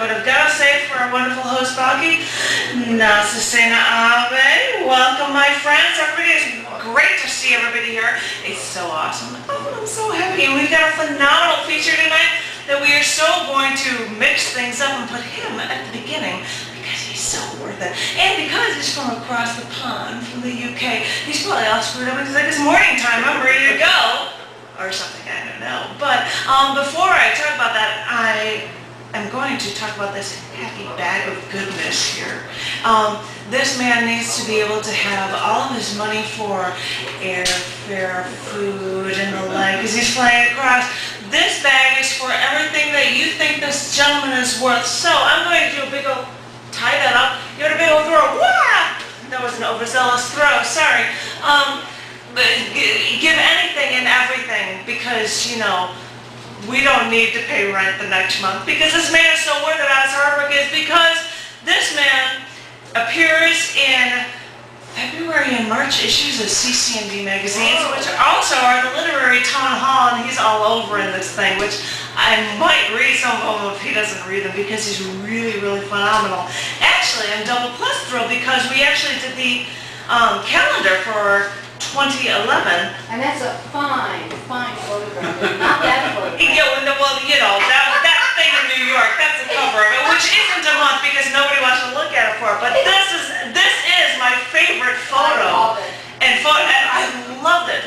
but I've got to say for our wonderful host, Baki, Nasasena Ave. Welcome, my friends. Everybody, it's great to see everybody here. It's so awesome. Oh, I'm so happy. And we've got a phenomenal feature tonight that we are so going to mix things up and put him at the beginning because he's so worth it. And because he's from across the pond, from the UK, he's probably all screwed up. He's like, it's morning time. I'm ready to go. Or something, I don't know. But before I talk about that, I am going to talk about this happy bag of goodness here. This man needs to be able to have all of his money for airfare, food, and the like, because he's flying across. This bag is for everything that you think this gentleman is worth. So I'm going to do a big old, tie that up, give it a big old throw. Wah! That was an overzealous throw, sorry. Give anything and everything because, you know, we don't need to pay rent the next month because this man is so worth it. Oz Hardwick is because this man appears in February and March issues of cc&d magazines, which also are the literary town hall, and he's all over in this thing, which I might read some of them if he doesn't read them because he's really, really phenomenal. Actually, I'm double plus thrilled because we actually did the calendar for 2011. And that's a fine, fine photograph. Not that photograph. Yeah, well, you know, that thing in New York, that's the cover of it, which isn't a month because nobody wants to look at it for it. But this is my favorite photo. And I loved it.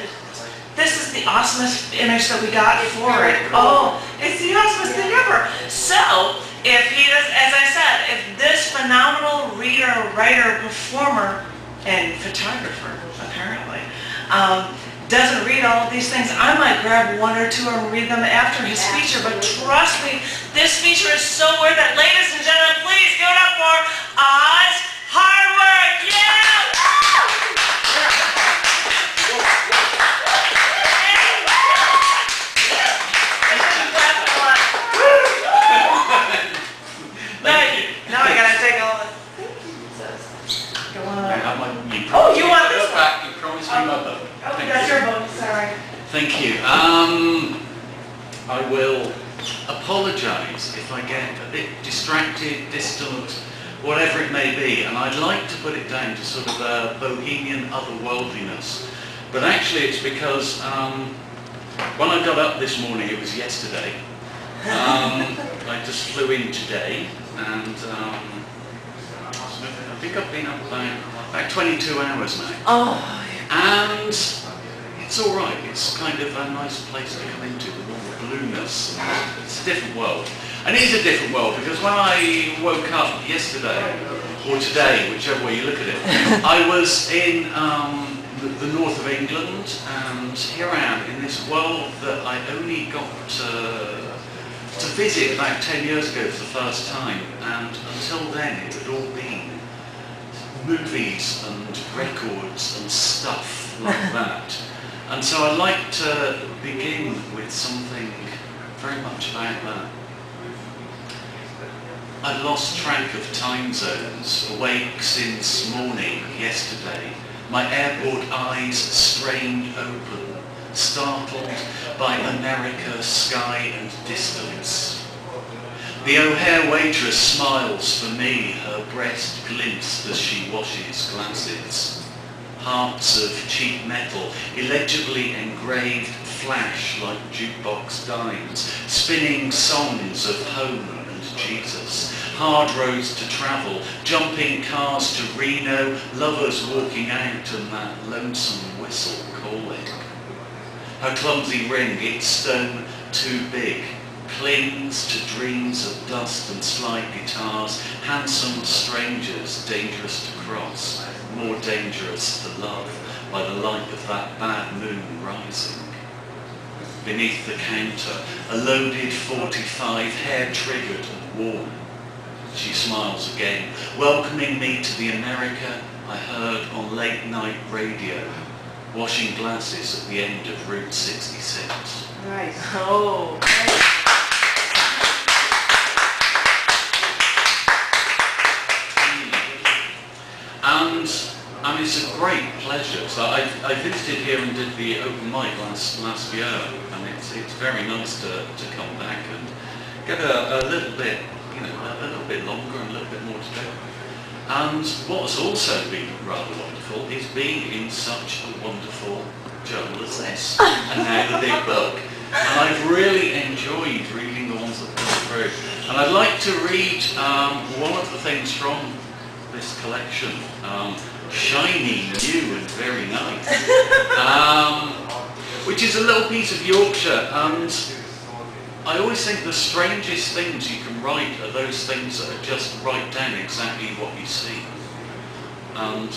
This is the awesomest image that we got for it. Oh, it's the awesomest thing ever. So, if he does, as I said, if this phenomenal reader, writer, performer, and photographer, apparently, doesn't read all of these things, I might grab one or two and read them after his feature, but trust me, this feature is so worth it. Ladies and gentlemen, please give it up for Oz Hardwick! Yeah! Now I gotta take all the... Oh, you want this one? You promised me my boat. Oh, that's your boat, sorry. Thank you. I will apologise if I get a bit distracted, distant, whatever it may be, and I'd like to put it down to sort of a bohemian otherworldliness. But actually it's because when I got up this morning, it was yesterday, I just flew in today, and I think I've been up about 22 hours now. Oh. And it's all right. It's kind of a nice place to come into, with all the blueness. It's a different world. And it is a different world because when I woke up yesterday, or today, whichever way you look at it, I was in the north of England, and here I am in this world that I only got to visit about 10 years ago for the first time, and until then it had all been movies and records and stuff like that. And so I'd like to begin with something very much about that. I lost track of time zones, awake since morning yesterday, my airport eyes strained open, startled by America, sky and distance. The O'Hare waitress smiles for me, her breast glints as she washes glasses. Hearts of cheap metal, illegibly engraved, flash like jukebox dimes, spinning songs of home and Jesus. Hard roads to travel, jumping cars to Reno, lovers walking out and that lonesome whistle calling. Her clumsy ring, its stone too big, clings to dreams of dust and slide guitars, handsome strangers dangerous to cross, more dangerous to love by the light of that bad moon rising. Beneath the counter, a loaded 45, hair triggered and warm. She smiles again, welcoming me to the America I heard on late night radio, washing glasses at the end of Route 66. Nice. Oh. And it's a great pleasure. So I visited here and did the open mic last year, and it's very nice to come back and get a little bit, you know, a little bit longer and a little bit more to do. And what has also been rather wonderful is being in such a wonderful journal as this, and now the big book. And I've really enjoyed reading the ones that come through. And I'd like to read one of the things from this collection, shiny, new and very nice, which is a little piece of Yorkshire. And I always think the strangest things you can write are those things that are just write down exactly what you see. And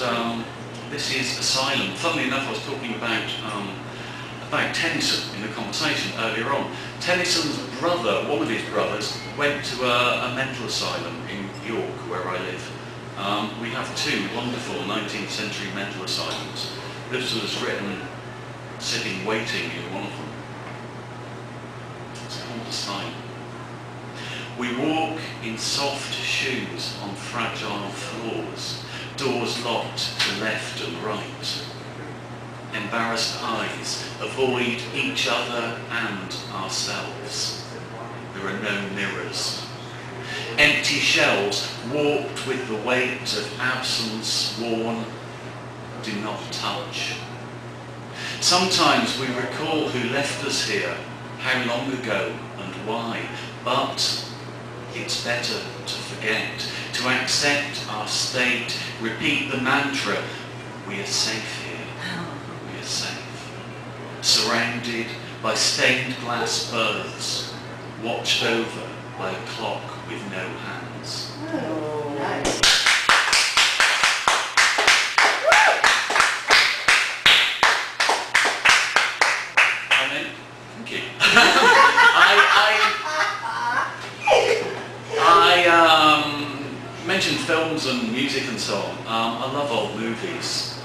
this is Asylum. Funnily enough, I was talking about Tennyson in the conversation earlier on. Tennyson's brother, one of his brothers, went to a mental asylum in York, where I live. We have two wonderful 19th century mental asylums. This was written sitting waiting in one of them. It's called Asylum. We walk in soft shoes on fragile floors, doors locked to left and right. Embarrassed eyes avoid each other and ourselves. There are no mirrors. Empty shelves warped with the weight of absence worn. Do not touch. Sometimes we recall who left us here, how long ago and why, but it's better to forget, to accept our state, repeat the mantra, we are safe here. We are safe. Surrounded by stained glass birds, watched over by a clock with no hands. Oh, nice. Thank you. I mentioned films and music and so on. I love old movies,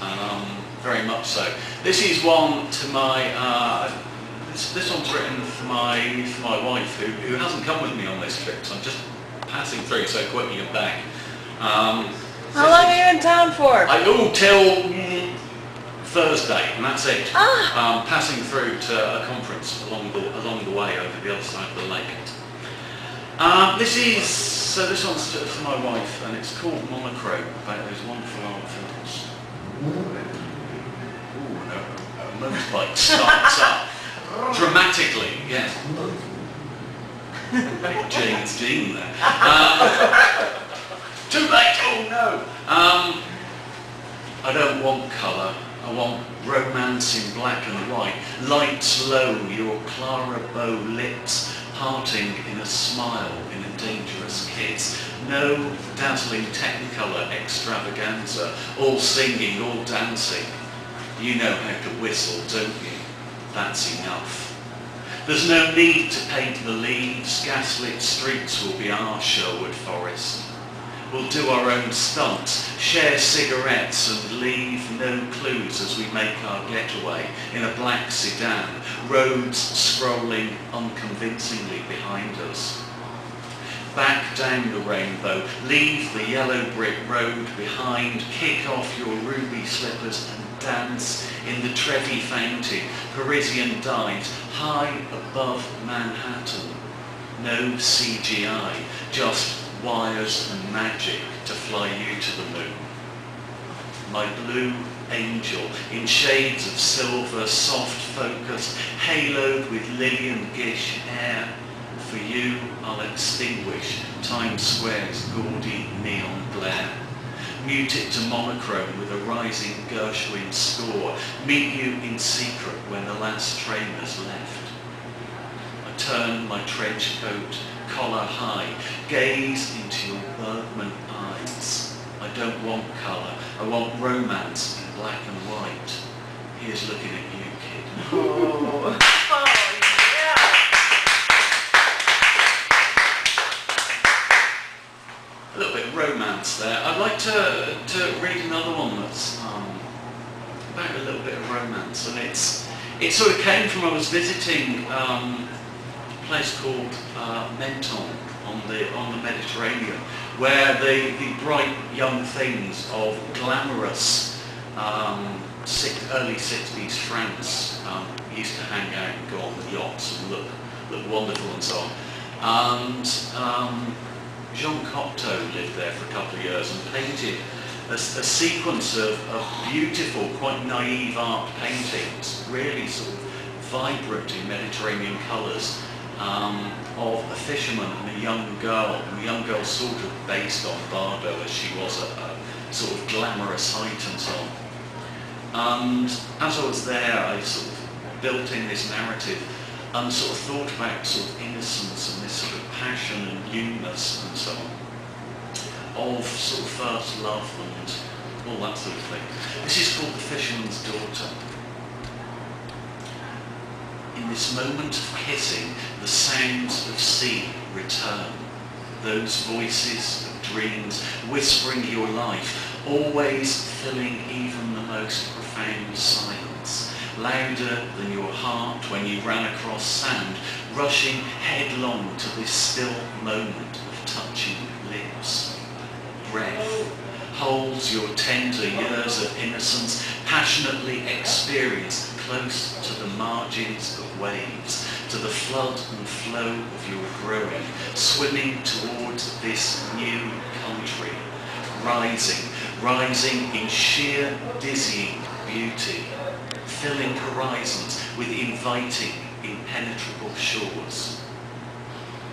very much so. This is one to my. This one's written for my wife, who hasn't come with me on this trip. So I'm just passing through so quickly and back. How long are you in town for? Till Thursday, and that's it. Passing through to a conference along the way over the other side of the lake. This one's for my wife, and it's called Monochrome, about those wonderful art films. Ooh, a motorbike starts up dramatically, yes. James Dean there. Too late. Oh no. I don't want colour. I want romance in black and white. Lights low, your Clara Bow lips parting in a smile, in a dangerous kiss. No dazzling technicolor extravaganza, all singing, all dancing. You know how to whistle, don't you? That's enough. There's no need to paint the leaves. Gaslit streets will be our Sherwood Forest. We'll do our own stunts, share cigarettes and leave no clues as we make our getaway in a black sedan, roads scrolling unconvincingly behind us. Back down the rainbow, leave the yellow brick road behind, kick off your ruby slippers and dance in the Trevi fountain, Parisian dives, high above Manhattan. No CGI, just wires and magic to fly you to the moon. My blue angel in shades of silver, soft focused, haloed with Lillian Gish hair. For you, I'll extinguish Times Square's gaudy neon glare. Mute it to monochrome with a rising Gershwin score. Meet you in secret when the last train has left. I turn my trench coat, collar high, gaze into your Bergman eyes. I don't want colour, I want romance in black and white. Here's looking at you, kid. Oh, A little bit of romance there. I'd like to read another one that's about a little bit of romance, and it sort of came from, I was visiting a place called Menton on the Mediterranean, where the bright young things of glamorous early 60s France used to hang out and go on the yachts and look wonderful and so on. And Jean Cocteau lived there for a couple of years and painted a sequence of beautiful, quite naive art paintings, really sort of vibrant in Mediterranean colours, of a fisherman and a young girl. And the young girl sort of based on Bardo, as she was at a sort of glamorous height and so on. And as I was there, I sort of built in this narrative and sort of thought about sort of innocence and this sort of passion and newness and so on, of sort of first love and all that sort of thing. This is called The Fisherman's Daughter. In this moment of kissing, the sounds of sea return. Those voices of dreams whispering your life, always filling even the most profound silence. Louder than your heart when you ran across sand, rushing headlong to this still moment of touching lips. Breath holds your tender years of innocence, passionately experienced close to the margins of waves, to the flood and flow of your growing, swimming towards this new country, rising in sheer dizzying beauty, filling horizons with inviting, impenetrable shores.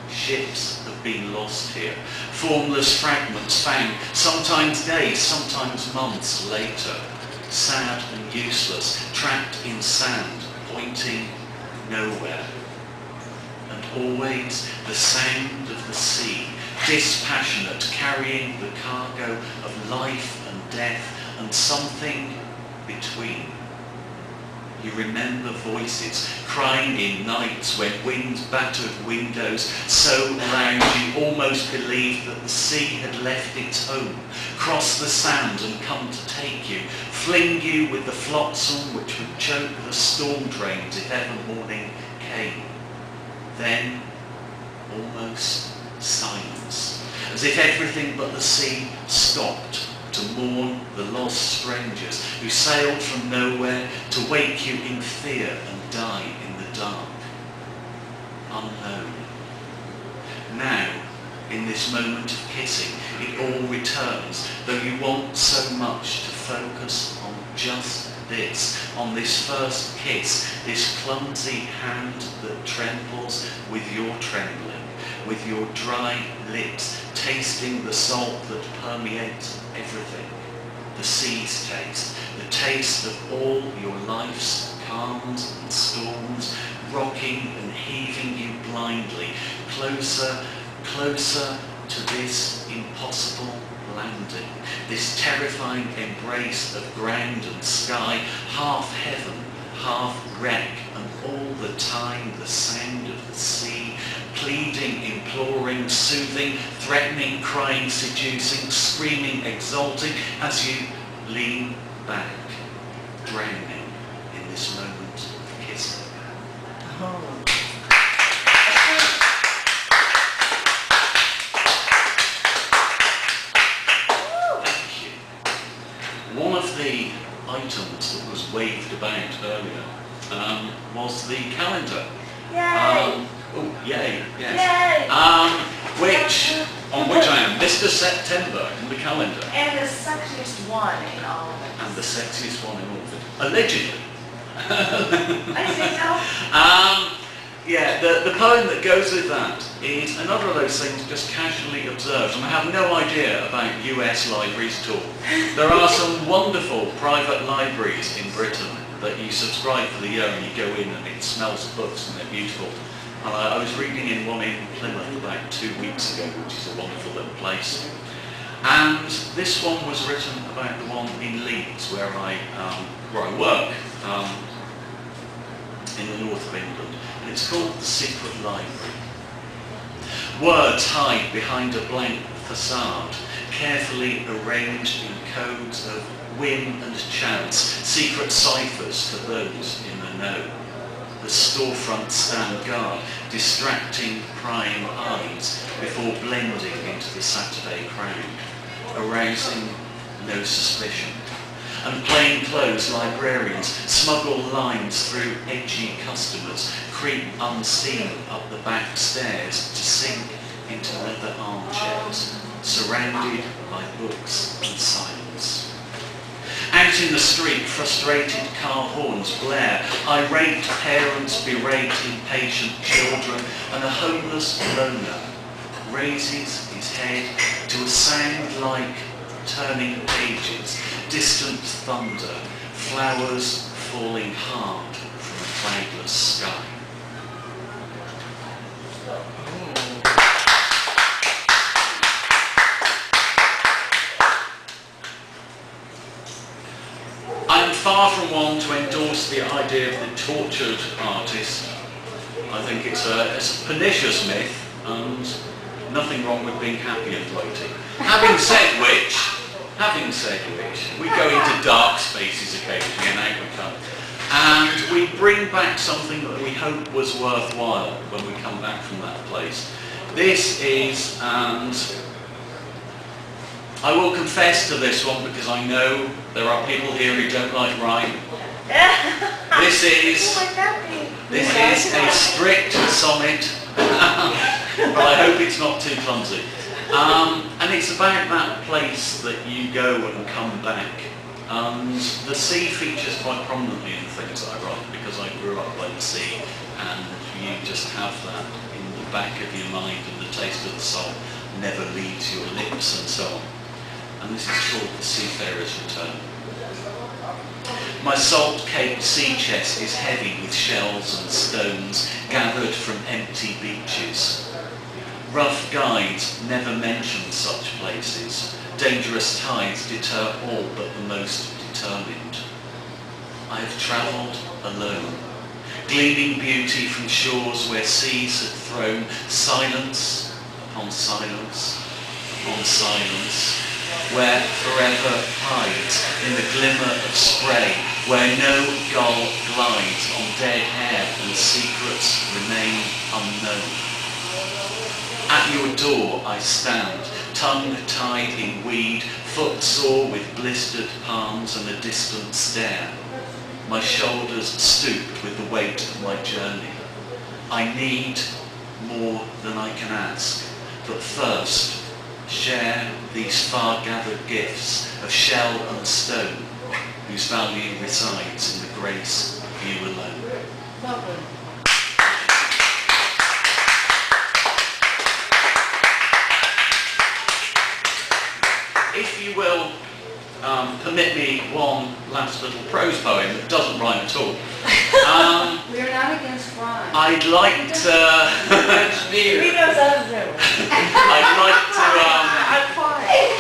Ships have been lost here, formless fragments found, sometimes days, sometimes months later, sad and useless, trapped in sand, pointing nowhere. And always the sound of the sea, dispassionate, carrying the cargo of life and death and something between. You remember voices crying in nights when wind battered windows so loud you almost believed that the sea had left its home, crossed the sand and come to take you, fling you with the flotsam which would choke the storm drains if ever morning came. Then, almost silence, as if everything but the sea stopped to mourn the lost strangers who sailed from nowhere to wake you in fear and die in the dark. Unknown. Now, in this moment of kissing, it all returns, though you want so much to focus on just this, on this first kiss, this clumsy hand that trembles with your trembling, with your dry lips tasting the salt that permeates everything, the sea's taste, the taste of all your life's calms and storms, rocking and heaving you blindly, closer, closer to this impossible landing, this terrifying embrace of ground and sky, half heaven, half wreck, and all the time the sound of the sea, pleading, imploring, soothing, threatening, crying, seducing, screaming, exulting, as you lean back, drowning in this moment of kissing. Oh. Thank you. One of the items that was waved about earlier was the calendar. Yay! Oh, yay, yes. Yay! On which I am Mr. September in the calendar. And the sexiest one in all of it. And the sexiest one in all of it. Allegedly. I think so. Yeah, the poem that goes with that is another of those things just casually observed. And I have no idea about US libraries at all. There are some wonderful private libraries in Britain that you subscribe for the year and you go in and it smells of books and they're beautiful. And I was reading in one in Plymouth about 2 weeks ago, which is a wonderful little place. And this one was written about the one in Leeds, where I work, in the north of England. And it's called The Secret Library. Words hide behind a blank facade, carefully arranged in codes of whim and chance, secret ciphers for those in the know. The storefronts stand guard, distracting prying eyes before blending into the Saturday crowd, arousing no suspicion. And plainclothes librarians smuggle lines through edgy customers, creep unseen up the back stairs to sink into leather armchairs, surrounded by books and silence. Out in the street, frustrated car horns blare, irate parents berate impatient children, and a homeless loner raises his head to a sound like turning pages, distant thunder, flowers falling hard from a cloudless sky. I'm far from one to endorse the idea of the tortured artist. I think it's a pernicious myth, and nothing wrong with being happy and floating. Having said which, we go into dark spaces occasionally, and out we come. And we bring back something that we hope was worthwhile when we come back from that place. This is, and I will confess to this one because I know there are people here who don't like rhyme. This is a strict sonnet, but I hope it's not too clumsy. And it's about that place that you go and come back. And the sea features quite prominently in the things that I write because I grew up by the sea, and you just have that in the back of your mind, and the taste of the soul never leaves your lips and so on. And this is called The Seafarer's Return. My salt-caked sea chest is heavy with shells and stones gathered from empty beaches. Rough guides never mention such places. Dangerous tides deter all but the most determined. I have travelled alone, gleaning beauty from shores where seas have thrown silence upon silence upon silence, where forever hides in the glimmer of spray, where no gull glides on dead hair and secrets remain unknown. At your door I stand, tongue-tied in weed, footsore with blistered palms and a distant stare. My shoulders stoop with the weight of my journey. I need more than I can ask, but first, share these far-gathered gifts of shell and stone, whose value resides in the grace of you alone. Lovely. If you will permit me one last little prose poem that doesn't rhyme at all. We're not against rhyme. I'd like to... He knows how to do it. I'm fine.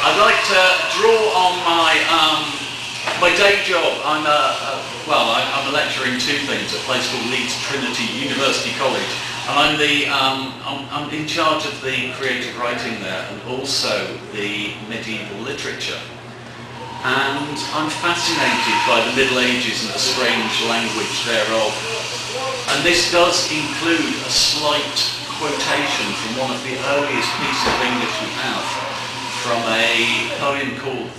I'd like to draw on my day job. I'm a lecturer in two things at a place called Leeds Trinity University College, and I'm in charge of the creative writing there and also the medieval literature. And I'm fascinated by the Middle Ages and the strange language thereof. And this does include a slight quotation from one of the earliest pieces of English we have, from a poem called,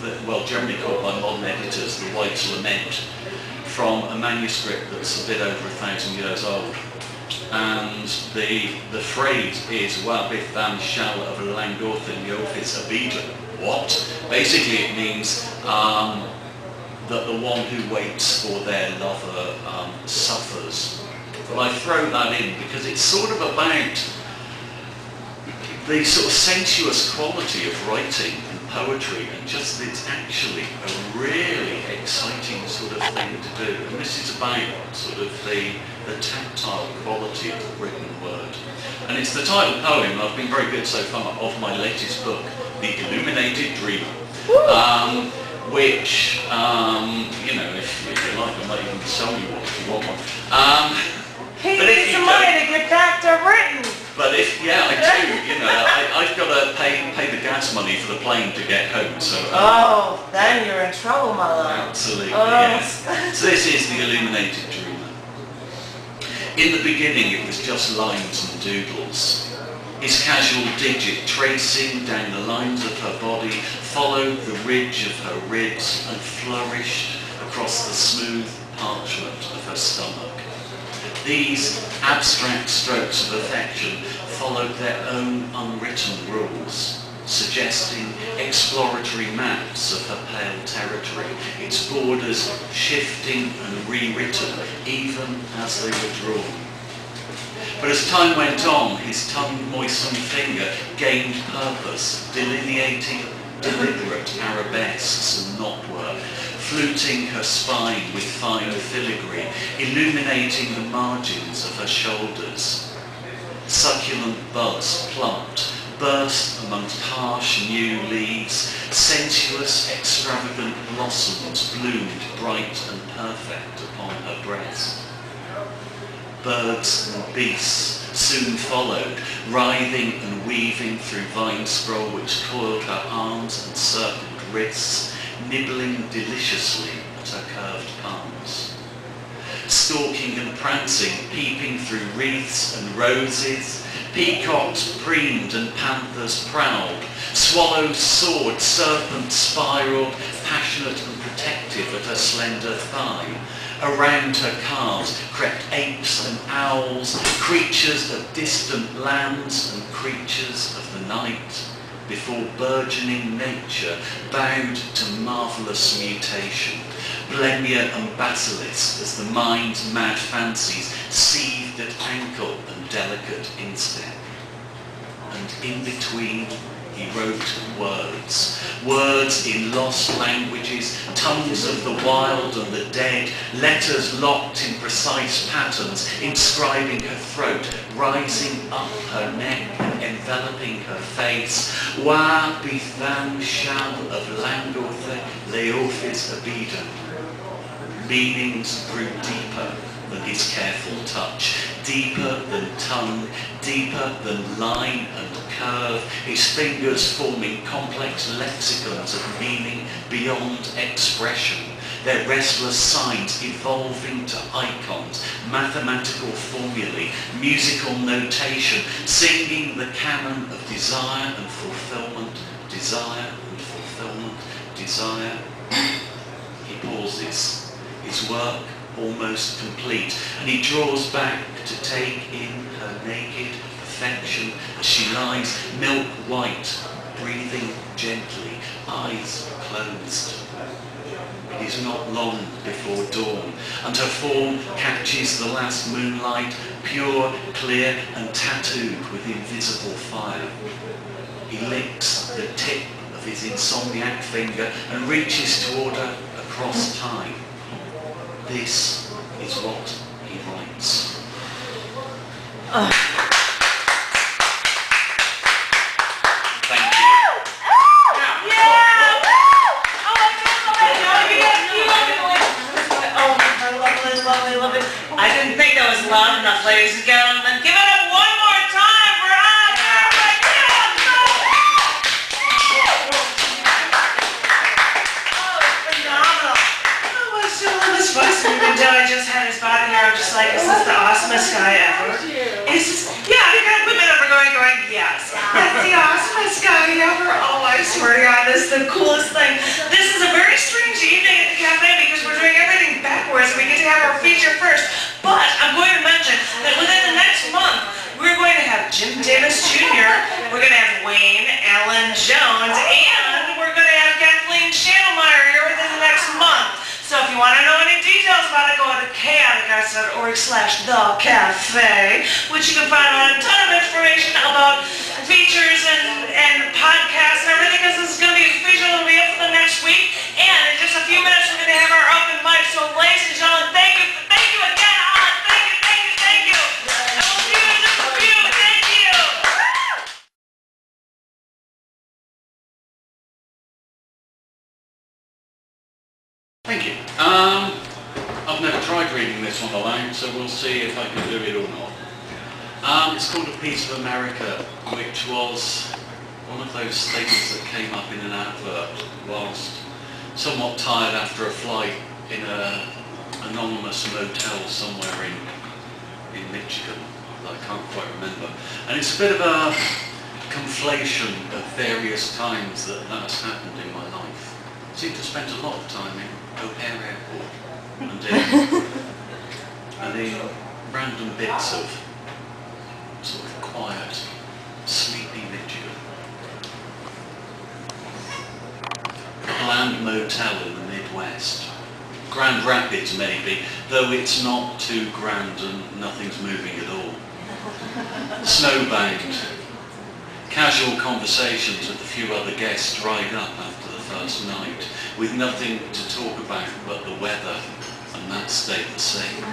generally called by modern editors, The White's Lament, from a manuscript that's a bit over 1,000 years old. And the phrase is, Wabith tham shall of Langdorthin Yofis Abidon. What? Basically it means that the one who waits for their lover suffers. But I throw that in because it's sort of about the sort of sensuous quality of writing and poetry, and just it's actually a really exciting sort of thing to do. And this is about sort of the tactile quality of the written word. And it's the title poem, and I've been very good so far, of my latest book, The Illuminated Dreamer, which, if you like, I might even sell you one if you want one. He needs some money to get back to written. But I do, I've got to pay the gas money for the plane to get home, so... then you're in trouble, my love. Absolutely, yes. So this is The Illuminated Dreamer. In the beginning it was just lines and doodles. His casual digit tracing down the lines of her body followed the ridge of her ribs and flourished across the smooth parchment of her stomach. These abstract strokes of affection followed their own unwritten rules. suggesting exploratory maps of her pale territory, its borders shifting and rewritten even as they were drawn. But as time went on, his tongue-moistened finger gained purpose, delineating deliberate arabesques and knotwork, fluting her spine with fine filigree, illuminating the margins of her shoulders. Succulent buds plumped, burst amongst harsh new leaves, sensuous, extravagant blossoms bloomed bright and perfect upon her breast. Birds and beasts soon followed, writhing and weaving through vine scroll which coiled her arms and circled wrists, nibbling deliciously at her curved palms. Stalking and prancing, peeping through wreaths and roses, peacocks preened and panthers prowled, swallows soared, serpents spiraled, passionate and protective at her slender thigh. Around her calves crept apes and owls, creatures of distant lands and creatures of the night, before burgeoning nature bowed to marvellous mutation, Blemia and basilisk as the mind's mad fancies seethed at ankle and delicate instep. And in between he wrote words in lost languages, tongues of the wild and the dead, letters locked in precise patterns, inscribing her throat, rising up her neck and enveloping her face. Wa bitham sham of Langothe Leophis Abido. Meanings grew deeper than his careful touch, deeper than tongue, deeper than line and curve, his fingers forming complex lexicons of meaning beyond expression, their restless signs evolving to icons, mathematical formulae, musical notation, singing the canon of desire and fulfillment, desire and fulfillment, desire. He pauses, his work almost complete, and he draws back to take in her naked perfection as she lies milk white, breathing gently, eyes closed. It is not long before dawn, and her form catches the last moonlight, pure, clear, and tattooed with invisible fire. He licks the tip of his insomniac finger and reaches toward her across time. This is what he writes. Thank you. Yeah! Oh, lovely. I didn't think that was loud enough, ladies and gentlemen. Give it up one more time for Oz Hardwick. Phenomenal. Oh, I still love his voice. Even though I just had his body here, I'm just like, is this the awesomest guy ever? It's just, yeah, you got women over going, yes. That's the awesomest guy ever. Oh, I swear to God, this is the coolest thing. This is a very strange evening at the cafe because we're doing everything backwards and we get to have our feature first. But I'm going to mention that within the next month, we're going to have Jim Davis Jr., we're going to have Wayne Allen Jones, and we're going to have Kathleen Schandelmeyer here within the next month. So if you want to know any details about it, go to chaoticarts.org/thecafe, which you can find out a ton of information about features and podcasts and everything, because this is going to be official and be up for the next week. And in just a few minutes, we're going to have our open mic. So ladies and gentlemen, thank you again, Oz. Thank you. And we'll see you in just a few. Thank you. Thank you. I've never tried reading this one aloud, so we'll see if I can do it or not. It's called A Piece of America, which was one of those statements that came up in an advert whilst somewhat tired after a flight in an anonymous motel somewhere in Michigan that I can't quite remember. And it's a bit of a conflation of various times that has happened in my life. I seem to have spent a lot of time in O'Hare Airport and in random bits of sort of quiet, sleepy Michigan. Grand Motel in the Midwest. Grand Rapids maybe, though it's not too grand and nothing's moving at all. Snowbound. Casual conversations with a few other guests dried up after the first night, with nothing to talk about but the weather, and that stayed the same.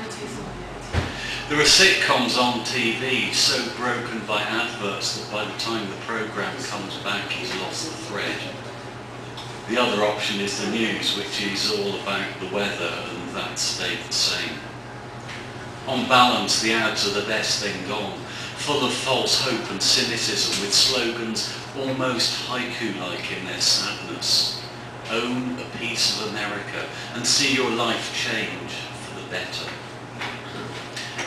There are sitcoms on TV so broken by adverts that by the time the programme comes back he's lost the thread. The other option is the news, which is all about the weather, and that stayed the same. On balance, the ads are the best thing gone, full of false hope and cynicism, with slogans almost haiku-like in their sadness. Own a piece of America and see your life change for the better.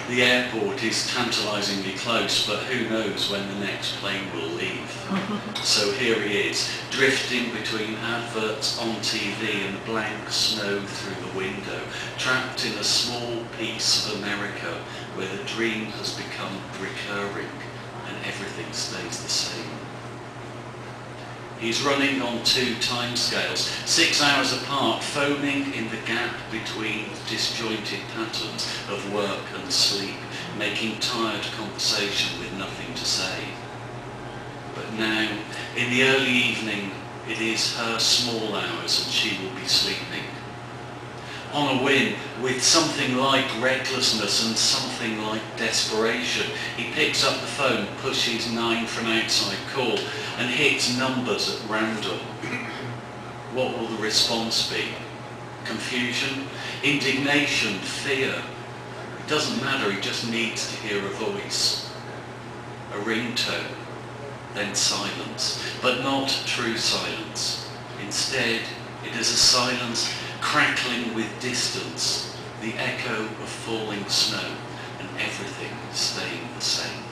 The airport is tantalisingly close, but who knows when the next plane will leave. So here he is, drifting between adverts on TV and blank snow through the window, trapped in a small piece of America where the dream has become recurring and everything stays the same. He's running on 2 timescales, 6 hours apart, phoning in the gap between disjointed patterns of work and sleep, making tired conversation with nothing to say. But now, in the early evening, it is her small hours and she will be sleeping. On a whim, with something like recklessness and something like desperation, he picks up the phone, pushes 9 for an outside call, and hits numbers at random. What will the response be? Confusion? Indignation? Fear? It doesn't matter, he just needs to hear a voice. A ringtone, then silence, but not true silence. Instead, it is a silence crackling with distance, the echo of falling snow, and everything staying the same.